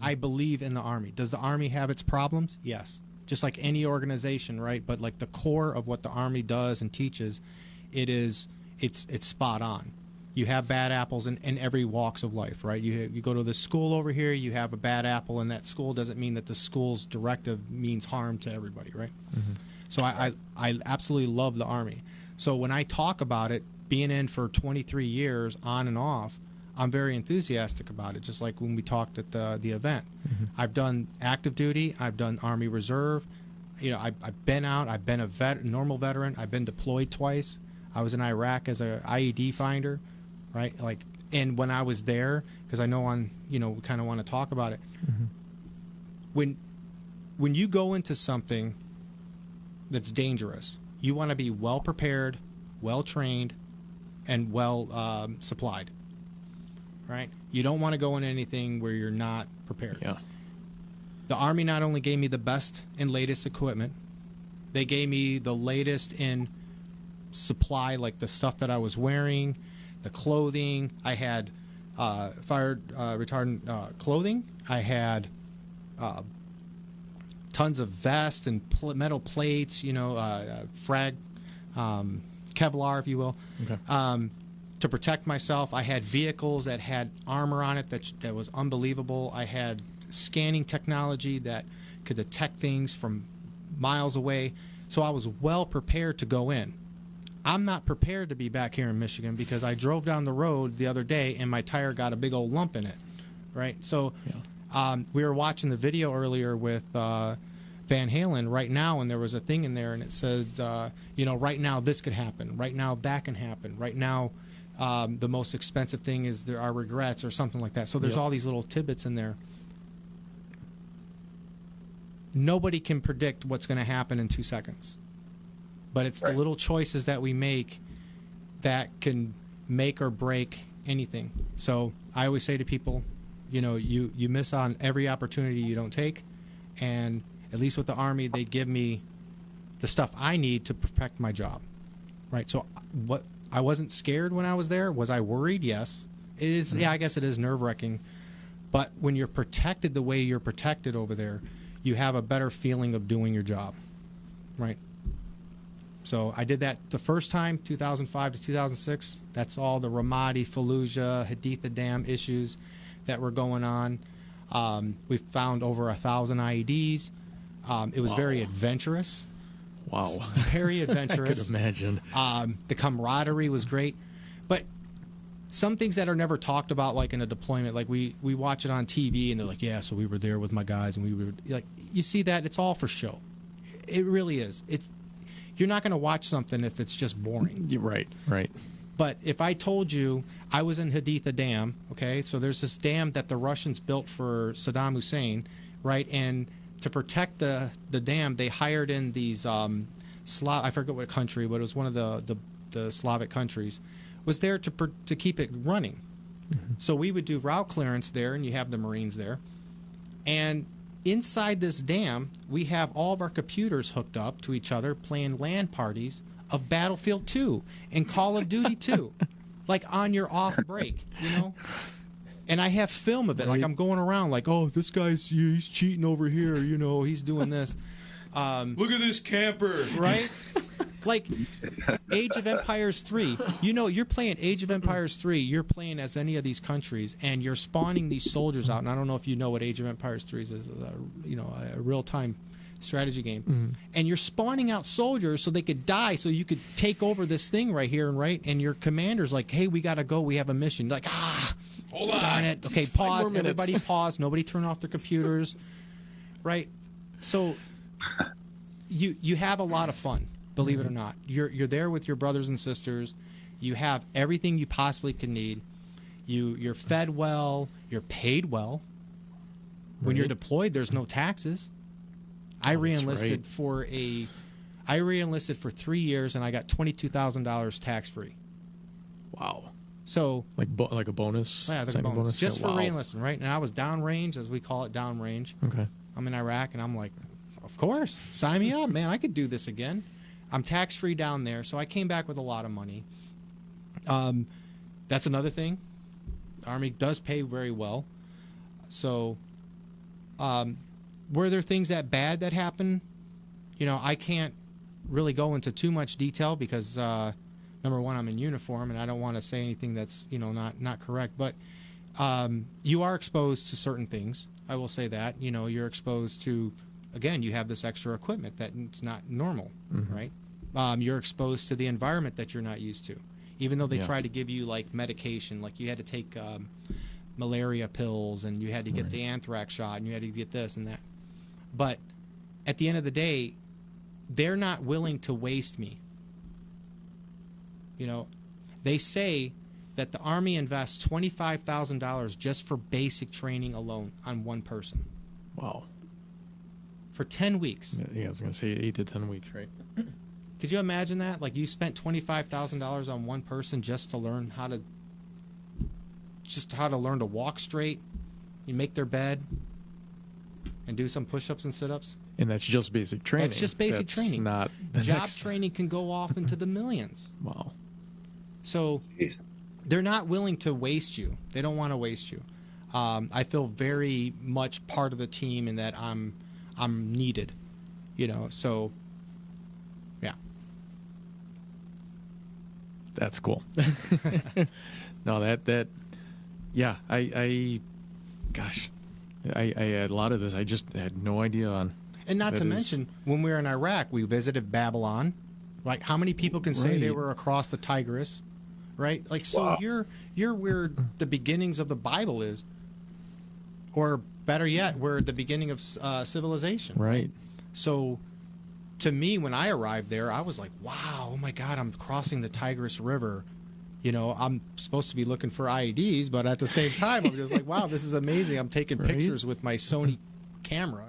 I believe in the Army. Does the Army have its problems? Yes. Just like any organization, right? But like the core of what the Army does and teaches, it's spot on. You have bad apples in every walks of life, right? You go to this school over here, you have a bad apple in that school, doesn't mean that the school's directive means harm to everybody, right? So I absolutely love the Army. So when I talk about it, being in for 23 years on and off, I'm very enthusiastic about it, just like when we talked at the event. I've done active duty. I've done Army Reserve. You know, I've been out. I've been a normal veteran. I've been deployed twice. I was in Iraq as a IED finder, right? Like, and when I was there, because I know we kind of want to talk about it. When you go into something that's dangerous, you want to be well prepared, well trained, and well supplied. Right? You don't want to go into anything where you're not prepared. Yeah. The Army not only gave me the best and latest equipment, they gave me the latest in supply, like the stuff that I was wearing, the clothing. I had fire retardant clothing. I had tons of vests and metal plates, frag, Kevlar, if you will. Okay. To protect myself. I had vehicles that had armor on it that was unbelievable. I had scanning technology that could detect things from miles away. So I was well prepared to go in. I'm not prepared to be back here in Michigan because I drove down the road the other day and my tire got a big old lump in it. Right? So we were watching the video earlier with Van Halen right now, and there was a thing in there and it says, right now this could happen. Right now that can happen. Right now the most expensive thing is there are regrets or something like that. So there's all these little tidbits in there. Nobody can predict what's going to happen in 2 seconds. But it's the little choices that we make that can make or break anything. So I always say to people, you miss on every opportunity you don't take. And at least with the Army, they give me the stuff I need to perfect my job. Right? So I wasn't scared when I was there. Was I worried? Yes. It is. Yeah, I guess it is nerve-wracking. But when you're protected the way you're protected over there, you have a better feeling of doing your job, right? So I did that the first time, 2005 to 2006. That's all the Ramadi, Fallujah, Haditha Dam issues that were going on. We found over 1,000 IEDs. It was very adventurous. Wow. Very adventurous. I could imagine. The camaraderie was great. But some things that are never talked about, like in a deployment, like we watch it on TV and they're like, yeah, so we were there with my guys and we were like, you see that? It's all for show. It really is. You're not going to watch something if it's just boring. You're right. But if I told you I was in Haditha Dam, okay, so there's this dam that the Russians built for Saddam Hussein, right? And to protect the dam, they hired in these I forget what country, but it was one of the Slavic countries, was there to keep it running. So we would do route clearance there, and you have the Marines there. And inside this dam, we have all of our computers hooked up to each other, playing LAN parties of Battlefield 2 and Call of Duty 2, like on your off break, And I have film of it. Like I'm going around like, oh, this guy's he's cheating over here. He's doing this. Look at this camper. Right? Like Age of Empires 3. You're playing Age of Empires 3. You're playing as any of these countries, and you're spawning these soldiers out. And I don't know if you know what Age of Empires 3 is. A real-time strategy game. And you're spawning out soldiers so they could die, so you could take over this thing right here and your commander's like, hey, we got to go. We have a mission. You're like, hold on. Darn it. Okay, pause. Everybody pause. Nobody turn off their computers. Right? So you have a lot of fun. Believe it or not, you're there with your brothers and sisters. You have everything you possibly could need. You're fed well. You're paid well. When you're deployed, there's no taxes. I re-enlisted for 3 years, and I got $22,000 tax free. Wow. So like a bonus. Yeah, like a bonus. Just for re-enlistment, right? And I was downrange, as we call it, downrange. Okay. I'm in Iraq, and I'm like, of course, sign me up, man. I could do this again. I'm tax-free down there, so I came back with a lot of money. That's another thing. The Army does pay very well. So Were there things bad that happened? You know, I can't really go into too much detail because number one, I'm in uniform and I don't want to say anything that's, you know, not correct. But you are exposed to certain things. I will say that. You know, you're exposed to, again, you have this extra equipment that it's not normal, right? You're exposed to the environment that you're not used to. Even though they try to give you like medication, like you had to take malaria pills and you had to get the anthrax shot and you had to get this and that. But at the end of the day, they're not willing to waste me. You know, they say that the Army invests $25,000 just for basic training alone on one person. Wow. For 10 weeks. Yeah, I was going to say 8 to 10 weeks, right? Could you imagine that? Like you spent $25,000 on one person just to learn how to learn to walk straight, you make their bed, and do some push-ups and sit-ups. And that's just basic training. That's just basic training. Not the job next... training can go off into the millions. Wow. So they're not willing to waste you. They don't want to waste you. I feel very much part of the team in that I'm needed. You know, so yeah. That's cool. No, that yeah, I had a lot of this I just had no idea on. And not to mention, when we were in Iraq, we visited Babylon. Like, how many people can say they were across the Tigris, right? Like, so you're where the beginnings of the Bible is, or better yet, where the beginning of civilization. Right. So, to me, when I arrived there, I was like, wow, oh my God, I'm crossing the Tigris River. You know, I'm supposed to be looking for IEDs, but at the same time, I'm just like, wow, this is amazing. I'm taking pictures with my Sony camera.